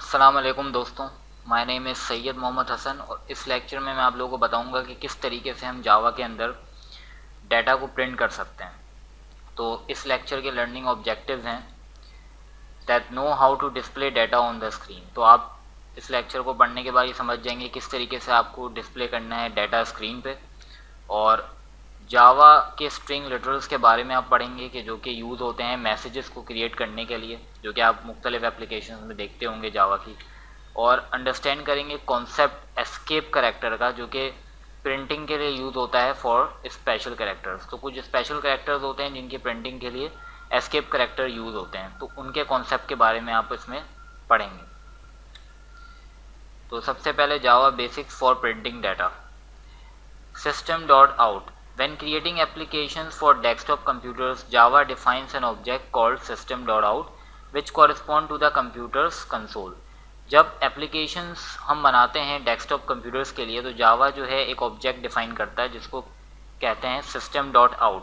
अस्सलाम वालेकुम दोस्तों, my name is Syed Mohammad Hasan और इस लेक्चर में मैं आप लोगों को बताऊंगा कि किस तरीके से हम जावा के अंदर डाटा को प्रिंट कर सकते हैं। तो इस लेक्चर के लर्निंग ऑब्जेक्टिव्स हैं that know how to display data on the screen. तो आप इस लेक्चर को पढ़ने के बाद ये समझ जाएंगे किस तरीके से आपको डिस्प्ले करना है डाटा स्क्रीन पे, और जावा के स्ट्रिंग लिटरल्स के बारे में आप पढ़ेंगे कि जो कि यूज़ होते हैं मैसेजेस को क्रिएट करने के लिए, जो कि आप मुख्तलिफ एप्लीकेशन में देखते होंगे जावा की। और अंडरस्टैंड करेंगे कॉन्सेप्ट एस्केप करेक्टर का, जो कि प्रिंटिंग के लिए यूज़ होता है फॉर स्पेशल करेक्टर्स। तो कुछ स्पेशल करेक्टर्स होते हैं जिनकी प्रिंटिंग के लिए एस्केप करेक्टर यूज़ होते हैं, तो उनके कॉन्सेप्ट के बारे में आप इसमें पढ़ेंगे। तो सबसे पहले Java basics for printing data. System.out. When creating applications for desktop computers, Java defines an object called System.out which correspond to the computer's console. जब एप्लीकेशंस हम बनाते हैं डेस्कटॉप कंप्यूटर्स के लिए तो जावा जो है एक ऑब्जेक्ट डिफाइन करता है जिसको कहते हैं System.out,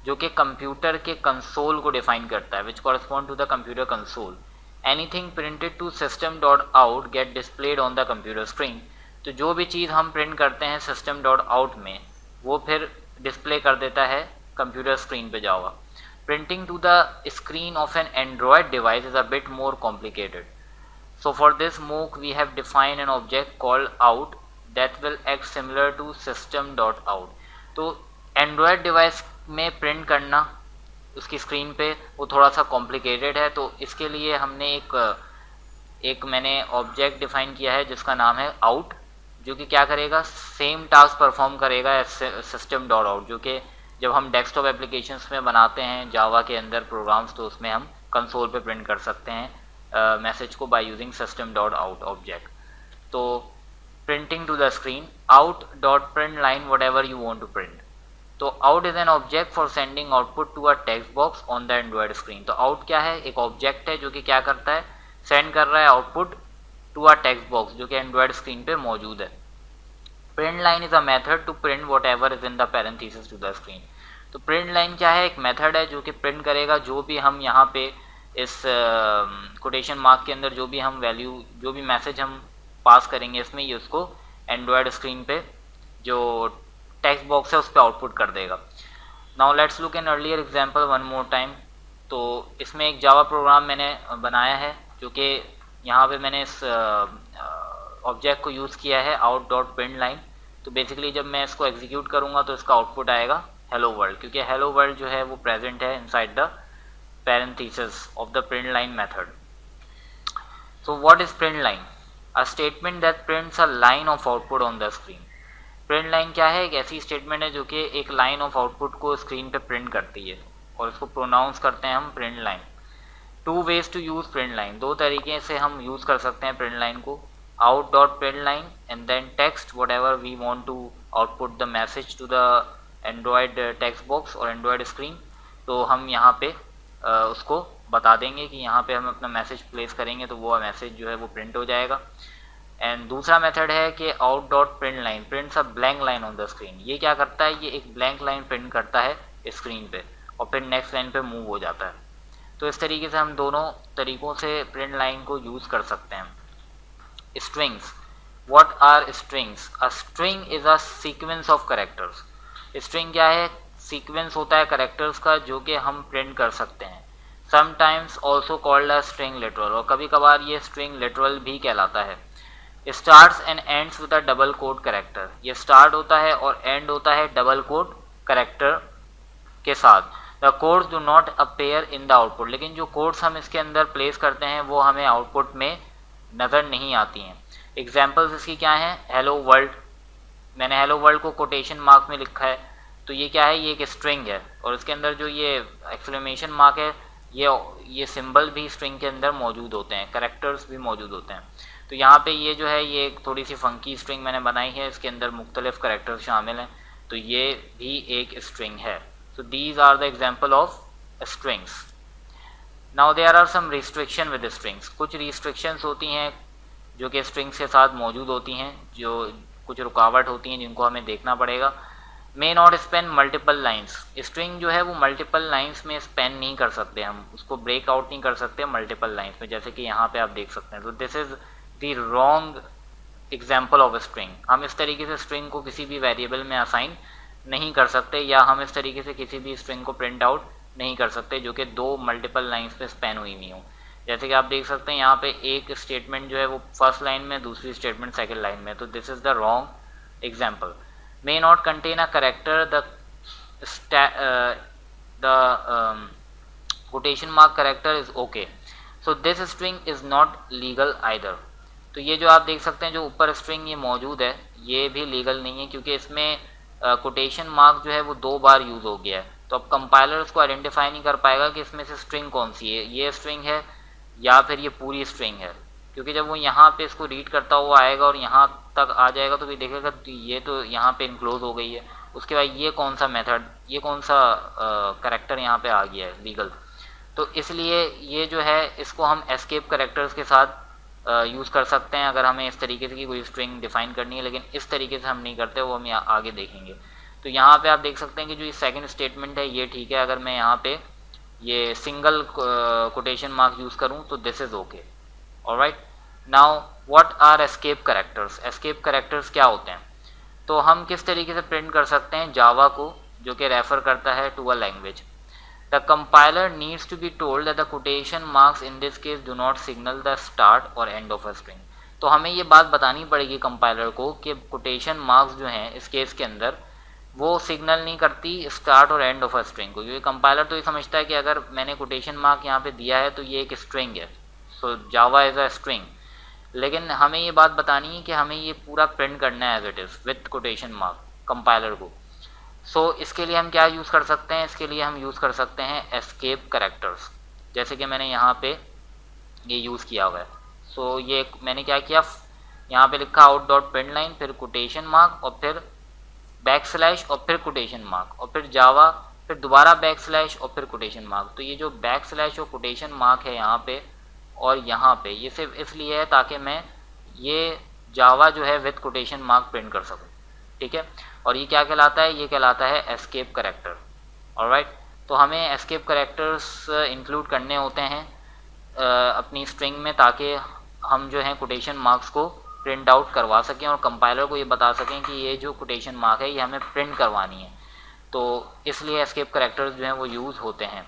जो कि कंप्यूटर के कंसोल को डिफाइन करता है, which correspond to the computer console. Anything printed to System.out get displayed on the computer screen. तो जो भी चीज़ हम प्रिंट करते हैं System.out में वो फिर डिस्प्ले कर देता है कंप्यूटर स्क्रीन पे Java. Printing to the screen of an Android device is a bit more complicated. So for this MOOC we have defined an object called out that will act similar to System.out. तो Android device में print करना उसकी screen पे वो थोड़ा सा complicated है, तो इसके लिए हमने एक मैंने ऑब्जेक्ट डिफाइन किया है जिसका नाम है आउट, जो कि क्या करेगा, सेम टास्क परफॉर्म करेगा System.out, जो कि जब हम डेस्कटॉप एप्लीकेशंस में बनाते हैं जावा के अंदर प्रोग्राम्स तो उसमें हम कंसोल पे प्रिंट कर सकते हैं मैसेज को बाय यूजिंग System.out ऑब्जेक्ट। तो printing to the screen, out dot print line whatever you want to print. तो out is an object for sending output to a text box on the Android screen. तो out क्या है, एक object है जो कि क्या करता है, सेंड कर रहा है output to a text box जो कि एंड्रॉयड स्क्रीन पे मौजूद है। Print line is a method to print whatever is in the parenthesis to the screen. तो प्रिंट लाइन क्या है, एक मेथड है जो कि प्रिंट करेगा जो भी हम यहाँ पे इस कोटेशन मार्क के अंदर जो भी हम वैल्यू, जो भी मैसेज हम पास करेंगे इसमें, ये उसको एंड्रॉयड स्क्रीन पे जो टेक्स्ट बॉक्स है उस पर आउटपुट कर देगा। Now let's look an earlier example one more time. तो इसमें एक जावा प्रोग्राम मैंने बनाया है जो कि यहाँ पे मैंने इस ऑब्जेक्ट को यूज़ किया है आउट डॉट प्रिंट लाइन। तो बेसिकली जब मैं इसको एग्जीक्यूट करूँगा तो इसका आउटपुट आएगा हेलो वर्ल्ड, क्योंकि हेलो वर्ल्ड जो है वो प्रेजेंट है inside the parenthesis of the print line method. So what is print line? A statement that prints a line of output on the screen. Print line क्या है, एक ऐसी statement है जो कि एक लाइन ऑफ आउटपुट को स्क्रीन पे प्रिंट करती है और इसको प्रोनाउंस करते हैं हम print line. Two ways to use print line, दो तरीके से हम यूज कर सकते हैं प्रिंट लाइन को, out dot print line and then text whatever we want to output the message to the Android text box और Android screen. तो हम यहाँ पे उसको बता देंगे कि यहाँ पे हम अपना मैसेज प्लेस करेंगे तो वो मैसेज जो है वो प्रिंट हो जाएगा। एंड दूसरा मेथड है कि out dot print line prints a blank line on the screen. ये क्या करता है, ये एक ब्लैंक लाइन प्रिंट करता है स्क्रीन पे और फिर नेक्स्ट लाइन पे मूव हो जाता है। तो इस तरीके से हम दोनों तरीकों से प्रिंट लाइन को यूज़ कर सकते हैं। Strings, what are strings? A string is a sequence of characters. String क्या है, सीक्वेंस होता है कैरेक्टर्स का जो कि हम प्रिंट कर सकते हैं। Sometimes also called a string literal, और कभी कभार ये स्ट्रिंग लिटरल भी कहलाता है। Starts and ends with a double quote character, ये स्टार्ट होता है और एंड होता है डबल कोड कैरेक्टर के साथ। The codes do not appear in the output, लेकिन जो कोड्स हम इसके अंदर प्लेस करते हैं वो हमें आउटपुट में नज़र नहीं आती हैं। एग्जाम्पल्स इसकी क्या हैं, हेलो वर्ल्ड, मैंने हेलो वर्ल्ड को कोटेशन मार्क में लिखा है, तो ये क्या है, ये एक स्ट्रिंग है और इसके अंदर जो ये एक्सक्लेमेशन मार्क है ये सिंबल भी स्ट्रिंग के अंदर मौजूद होते हैं, कैरेक्टर्स भी मौजूद होते हैं। तो यहाँ पे ये जो है ये एक थोड़ी सी फंकी स्ट्रिंग मैंने बनाई है, इसके अंदर मुख्तलिफ कैरेक्टर्स शामिल हैं, तो ये भी एक स्ट्रिंग है। So these are the example of strings. Now there are some restriction with strings, कुछ रिस्ट्रिक्शंस होती हैं जो कि स्ट्रिंग्स के साथ मौजूद होती हैं, जो कुछ रुकावट होती हैं जिनको हमें देखना पड़ेगा। May not Spain multiple lines, string जो है वो मल्टीपल लाइन्स में स्पेन नहीं कर सकते, हम उसको ब्रेक आउट नहीं कर सकते मल्टीपल लाइन्स में, जैसे कि यहाँ पे आप देख सकते हैं। तो this is the wrong example of string. हम इस तरीके से स्ट्रिंग को किसी भी वेरिएबल में असाइन नहीं कर सकते, या हम इस तरीके से किसी भी स्ट्रिंग को प्रिंट आउट नहीं कर सकते जो कि दो मल्टीपल लाइन्स पे स्पेन हुई हुई हो। जैसे कि आप देख सकते हैं यहाँ पे एक स्टेटमेंट जो है वो फर्स्ट लाइन में, दूसरी स्टेटमेंट सेकंड लाइन में, तो this is the wrong example. May not contain a character, the quotation mark character is okay, so this string is not legal either। तो ये जो आप देख सकते हैं जो ऊपर स्ट्रिंग ये मौजूद है, ये भी लीगल नहीं है, क्योंकि इसमें कोटेशन मार्क जो है वो 2 बार यूज़ हो गया है। तो अब कंपाइलर उसको आइडेंटिफाई नहीं कर पाएगा कि इसमें से स्ट्रिंग कौन सी है, ये स्ट्रिंग है या फिर ये पूरी स्ट्रिंग है, क्योंकि जब वो यहाँ पे इसको रीड करता हुआ आएगा और यहाँ तक आ जाएगा तो भी देखेगा तो ये तो यहाँ पे इनक्लोज हो गई है, उसके बाद ये कौन सा मेथड, ये कौन सा करेक्टर यहाँ पे आ गया है लीगल। तो इसलिए ये जो है इसको हम एस्केप करेक्टर्स के साथ यूज़ कर सकते हैं अगर हमें इस तरीके से की कोई स्ट्रिंग डिफाइन करनी है, लेकिन इस तरीके से हम नहीं करते, वो हम आगे देखेंगे। तो यहाँ पे आप देख सकते हैं कि जो ये सेकंड स्टेटमेंट है ये ठीक है, अगर मैं यहाँ पे ये सिंगल कोटेशन मार्क यूज़ करूँ तो this is okay. Alright, now what are escape characters. Escape characters क्या होते हैं, तो हम किस तरीके से प्रिंट कर सकते हैं जावा को, जो कि रेफर करता है to a language. The compiler needs to be told that the quotation marks in this case do not signal the start or end of a string। तो हमें ये बात बतानी पड़ेगी कंपाइलर को कि कोटेशन मार्क्स जो हैं इस केस के अंदर वो सिग्नल नहीं करती स्टार्ट और एंड ऑफ अ स्ट्रिंग को, क्योंकि कंपाइलर तो ये समझता है कि अगर मैंने कोटेशन मार्क यहाँ पे दिया है तो ये एक स्ट्रिंग है, सो जावा इज़ अ स्ट्रिंग। लेकिन हमें ये बात बतानी है कि हमें ये पूरा प्रिंट करना है as it is with quotation mark compiler को। सो इसके लिए हम क्या यूज़ कर सकते हैं, इसके लिए हम यूज़ कर सकते हैं एस्केप करेक्टर्स, जैसे कि मैंने यहाँ पे ये यूज़ किया हुआ है। सो ये मैंने क्या किया, यहाँ पे लिखा आउट डॉट प्रिंट लाइन, फिर कोटेशन मार्क और फिर बैक स्लैश और फिर कोटेशन मार्क और फिर जावा, फिर दोबारा बैक स्लैश और फिर कोटेशन मार्क। तो ये जो बैक स्लैश और कोटेशन मार्क है यहाँ पे और यहाँ पे, ये सिर्फ इसलिए है ताकि मैं ये जावा जो है विथ कोटेशन मार्क प्रिंट कर सकूँ, ठीक है। और ये क्या कहलाता है, ये कहलाता है एस्केप करेक्टर। ऑलराइट, तो हमें एस्केप करेक्टर्स इंक्लूड करने होते हैं अपनी स्ट्रिंग में, ताकि हम जो है कोटेशन मार्क्स को प्रिंट आउट करवा सकें और कंपाइलर को ये बता सकें कि ये जो कोटेशन मार्क है ये हमें प्रिंट करवानी है। तो इसलिए एस्केप करेक्टर्स जो हैं वो यूज़ होते हैं।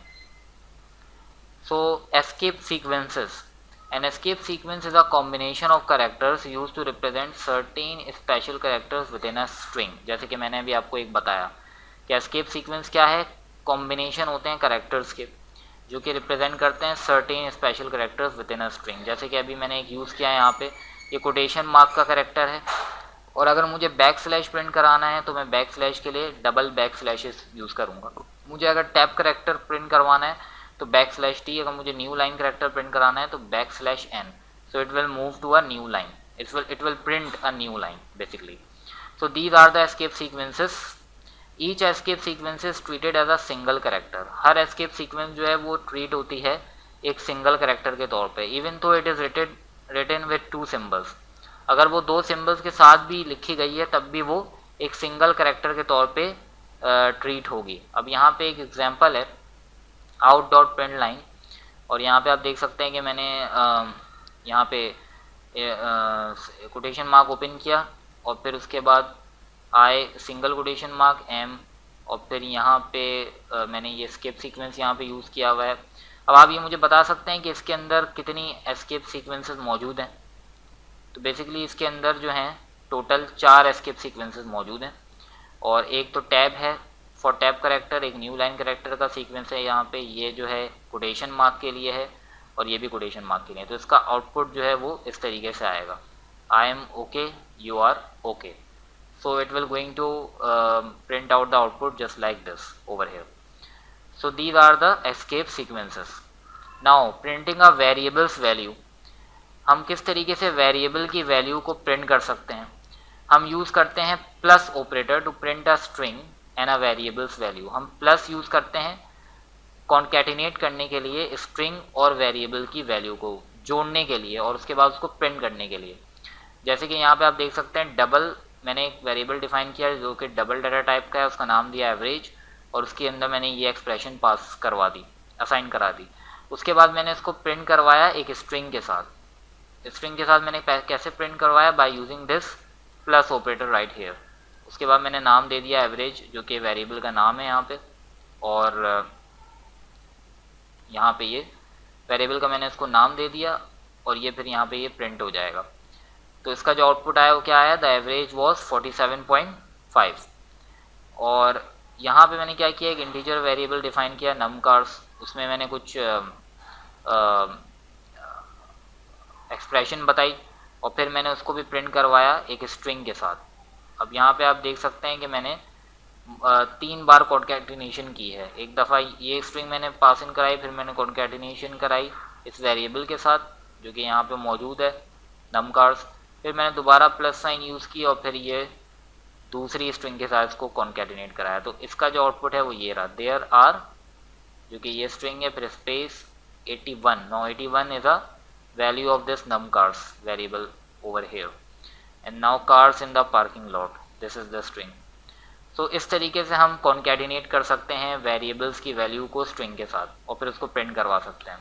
So escape sequences, an escape sequence is a combination of characters used to represent certain special characters within a string। जैसे कि मैंने अभी आपको एक बताया कि escape sequence क्या है, कॉम्बिनेशन होते हैं कैरेक्टर्स के जो कि रिप्रेजेंट करते हैं certain special characters within a string। जैसे कि अभी मैंने एक यूज़ किया है यहाँ पे, ये कोटेशन मार्क का कैरेक्टर है, और अगर मुझे बैक स्लैश प्रिंट कराना है तो मैं बैक स्लैश के लिए डबल बैक स्लैशेस यूज़ करूँगा। मुझे अगर टैब कैरेक्टर प्रिंट करवाना है तो बैक स्लैश टी, अगर मुझे न्यू लाइन करेक्टर प्रिंट कराना है तो backslash n. So it will move to a new line, it will print a new line basically. So these are the escape sequences. Each escape sequence is treated as a single character. हर escape sequence जो है वो treat होती है एक single character के तौर पे, even though it is written with 2 symbols. अगर वो 2 सिम्बल्स के साथ भी लिखी गई है तब भी वो एक सिंगल करेक्टर के तौर पे ट्रीट होगी। अब यहाँ पे एक एग्जांपल है आउट डॉट प्रिंट लाइन, और यहाँ पे आप देख सकते हैं कि मैंने यहाँ पे कोटेशन मार्क ओपन किया और फिर उसके बाद आई सिंगल कोटेशन मार्क एम, और फिर यहाँ पे मैंने ये एस्केप सीक्वेंस यहाँ पे यूज़ किया हुआ है। अब आप ये मुझे बता सकते हैं कि इसके अंदर कितनी एस्केप सीक्वेंसेस मौजूद हैं। तो बेसिकली इसके अंदर जो हैं टोटल 4 एस्केप सीक्वेंसेस मौजूद हैं, और एक तो टैब है फॉर टैब करेक्टर, एक न्यू लाइन करेक्टर का सीक्वेंस है यहाँ पे, ये जो है कोटेशन मार्क के लिए है और ये भी कोटेशन मार्क के लिए। तो इसका आउटपुट जो है वो इस तरीके से आएगा, I am okay, you are okay. So it will going to print out the output just like this over here. So these are the escape sequences. Now printing a variable's value, हम किस तरीके से variable की value को print कर सकते हैं। हम यूज़ करते हैं plus operator to print a string and a variable's value. हम प्लस यूज़ करते हैं कॉन्कैटिनेट करने के लिए स्ट्रिंग और वेरिएबल की वैल्यू को जोड़ने के लिए और उसके बाद उसको प्रिंट करने के लिए। जैसे कि यहाँ पे आप देख सकते हैं डबल मैंने एक वेरिएबल डिफाइन किया जो कि डबल डाटा टाइप का है, उसका नाम दिया एवरेज, और उसके अंदर मैंने ये एक्सप्रेशन पास करवा दी, असाइन करा दी। उसके बाद मैंने इसको प्रिंट करवाया एक स्ट्रिंग के साथ। स्ट्रिंग के साथ मैंने कैसे प्रिंट करवाया, by using this plus operator right here. उसके बाद मैंने नाम दे दिया एवरेज, जो कि वेरिएबल का नाम है यहाँ पे, और यहाँ पे ये वेरिएबल का मैंने इसको नाम दे दिया, और ये फिर यहाँ पे ये प्रिंट हो जाएगा। तो इसका जो आउटपुट आया वो क्या आया, द एवरेज वॉज 47.5। और यहाँ पे मैंने क्या किया, एक इंटीजर वेरिएबल डिफाइन किया नम कार्स, उसमें मैंने कुछ एक्सप्रेशन बताई, और फिर मैंने उसको भी प्रिंट करवाया एक स्ट्रिंग के साथ। अब यहाँ पे आप देख सकते हैं कि मैंने 3 बार कॉन्कैटिनेशन की है। एक दफ़ा ये स्ट्रिंग मैंने पास इन कराई, फिर मैंने कॉन्कैटिनेशन कराई इस वेरिएबल के साथ जो कि यहाँ पे मौजूद है नम कार्स, फिर मैंने दोबारा प्लस साइन यूज़ की, और फिर ये दूसरी स्ट्रिंग के साथ इसको कॉन्कैटिनेट कराया। तो इसका जो आउटपुट है वो ये रहा, देयर आर, जो कि ये स्ट्रिंग है, फिर space 81। Now 81 is a value of this num cars variable over here, and now cars in the parking lot, this is the string। so इस तरीके से हम concatenate कर सकते हैं वेरिएबल्स की वैल्यू को स्ट्रिंग के साथ, और फिर उसको प्रिंट करवा सकते हैं।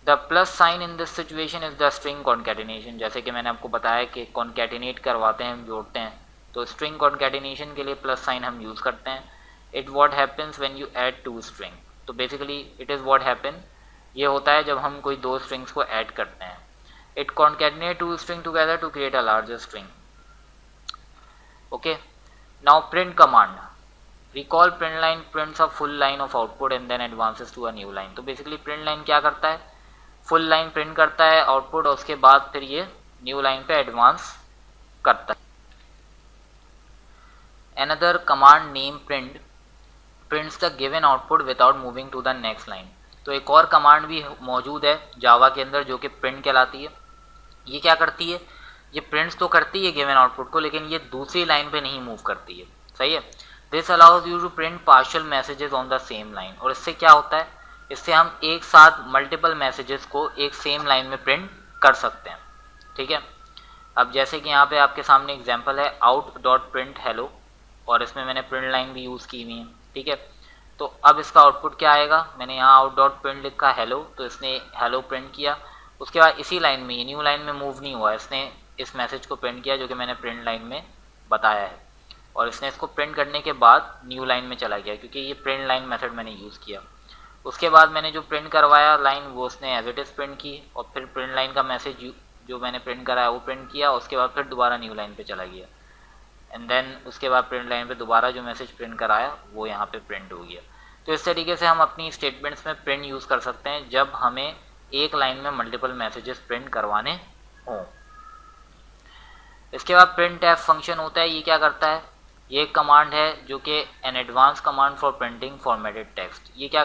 The plus sign in this situation is the string concatenation. जैसे कि मैंने आपको बताया कि कॉन्कैटिनेट करवाते हैं, हम जोड़ते हैं, तो स्ट्रिंग कॉन्कैटिनेशन के लिए प्लस साइन हम यूज़ करते हैं। It what happens when you add to string, तो basically it is what happen, ये होता है जब हम कोई दो स्ट्रिंग्स को ऐड करते हैं। It concatenate two string together to create a larger string. Okay, now print command, recall print line prints a full line of output and then advances to a new line. तो basically print line क्या करता है, full line print करता है output, और उसके बाद फिर ये न्यू लाइन पे एडवांस करता है। Another command name print prints the given output without moving to the next line। तो एक और कमांड भी मौजूद है जावा के अंदर जो कि प्रिंट कहलाती है। ये क्या करती है, ये प्रिंट्स तो करती है गिवन आउटपुट को, लेकिन ये दूसरी लाइन पे नहीं मूव करती है। सही है, this allows you to print partial messages on the same line. और इससे क्या होता है, इससे हम एक साथ मल्टीपल मैसेजेस को एक सेम लाइन में प्रिंट कर सकते हैं। ठीक है, अब जैसे कि यहाँ पे आपके सामने एग्जाम्पल है आउट डॉट प्रिंट हेलो, और इसमें मैंने प्रिंट लाइन भी यूज़ की हुई है। ठीक है, तो अब इसका आउटपुट क्या आएगा, मैंने यहाँ आउट डॉट प्रिंट लिखा हेलो, तो इसने हेलो प्रिंट किया। उसके बाद इसी लाइन में, न्यू लाइन में मूव नहीं हुआ, इसने इस मैसेज को प्रिंट किया जो कि मैंने प्रिंट लाइन में बताया है, और इसने इसको प्रिंट करने के बाद न्यू लाइन में चला गया क्योंकि ये प्रिंट लाइन मेथड मैंने यूज़ किया। उसके बाद मैंने जो प्रिंट करवाया लाइन वो उसने एज इट इज़ प्रिंट की, और फिर प्रिंट लाइन का मैसेज जो मैंने प्रिंट कराया वो प्रिंट किया, उसके बाद फिर दोबारा न्यू लाइन पे चला गया, एंड देन उसके बाद प्रिंट लाइन पे दोबारा जो मैसेज प्रिंट कराया वो यहाँ पे प्रिंट हो गया। तो इस तरीके से हम अपनी स्टेटमेंट्स में प्रिंट यूज़ कर सकते हैं जब हमें एक लाइन में मल्टीपल मैसेजेस प्रिंट करवाने हों। इसके बाद प्रिंट एफ फंक्शन होता है, ये क्या करता है, ये एक कमांड है जो कि an advance command for printing formatted text. ये क्या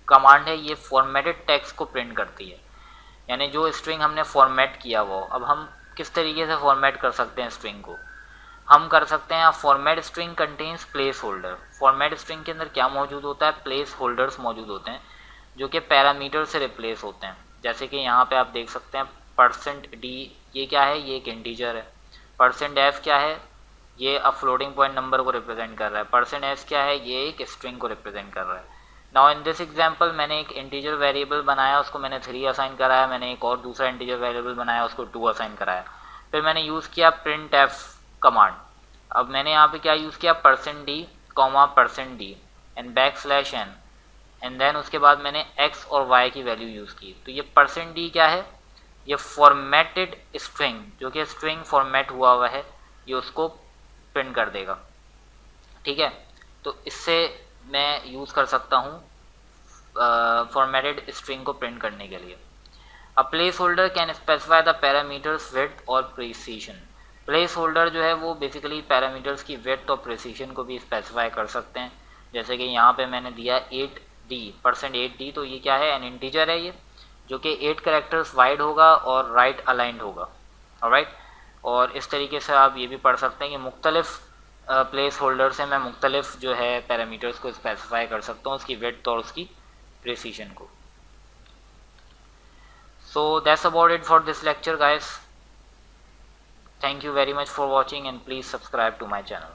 कमांड है, ये फॉर्मेटेड टेक्स्ट को प्रिंट करती है, यानी जो स्ट्रिंग हमने फॉर्मेट किया वो। अब हम किस तरीके से फॉर्मेट कर सकते हैं स्ट्रिंग को, हम कर सकते हैं format string contains place holder. Format string के अंदर क्या मौजूद होता है, प्लेस होल्डर्स मौजूद होते हैं जो कि पैरामीटर से रिप्लेस होते हैं। जैसे कि यहाँ पे आप देख सकते हैं %d, ये क्या है, ये एक इंटीजर है। %f क्या है, ये अ फ्लोटिंग पॉइंट नंबर को रिप्रेजेंट कर रहा है। %s क्या है, ये एक स्ट्रिंग को रिप्रेजेंट कर रहा है। नाउ इन दिस एग्जाम्पल मैंने एक इंटीजर वेरिएबल बनाया, उसको मैंने 3 असाइन कराया, मैंने एक और दूसरा इंटीजर वेरिएबल बनाया, उसको 2 असाइन कराया। फिर मैंने यूज़ किया प्रिंट एफ कमांड। अब मैंने यहाँ पे क्या यूज़ किया, %d, %d and \n, and then उसके बाद मैंने x और y की वैल्यू यूज़ की। तो ये %d क्या है, ये फॉर्मेटेड स्ट्रिंग, जो कि स्ट्रिंग फॉर्मेट हुआ हुआ है, ये उसको प्रिंट कर देगा। ठीक है, तो इससे मैं यूज़ कर सकता हूँ फॉर्मेटेड स्ट्रिंग को प्रिंट करने के लिए। A place holder can specify the parameters width और प्रिसीजन। प्लेस होल्डर जो है वो बेसिकली पैरामीटर्स की विड्थ और प्रिसीजन को भी स्पेसिफाई कर सकते हैं। जैसे कि यहाँ पे मैंने दिया 8d, %8d, तो ये क्या है, एन इंटीजर है ये, जो कि 8 कैरेक्टर्स वाइड होगा और राइट अलाइंड होगा। ऑलराइट, और इस तरीके से आप ये भी पढ़ सकते हैं कि मुख्तलिफ प्लेस होल्डर से मैं मुख्तलिफ जो है पैरामीटर्स को स्पेसिफाई कर सकता हूँ, उसकी विड्थ और उसकी प्रिसीजन को। So that's about it for this lecture guys. Thank you very much for watching and please subscribe to my channel.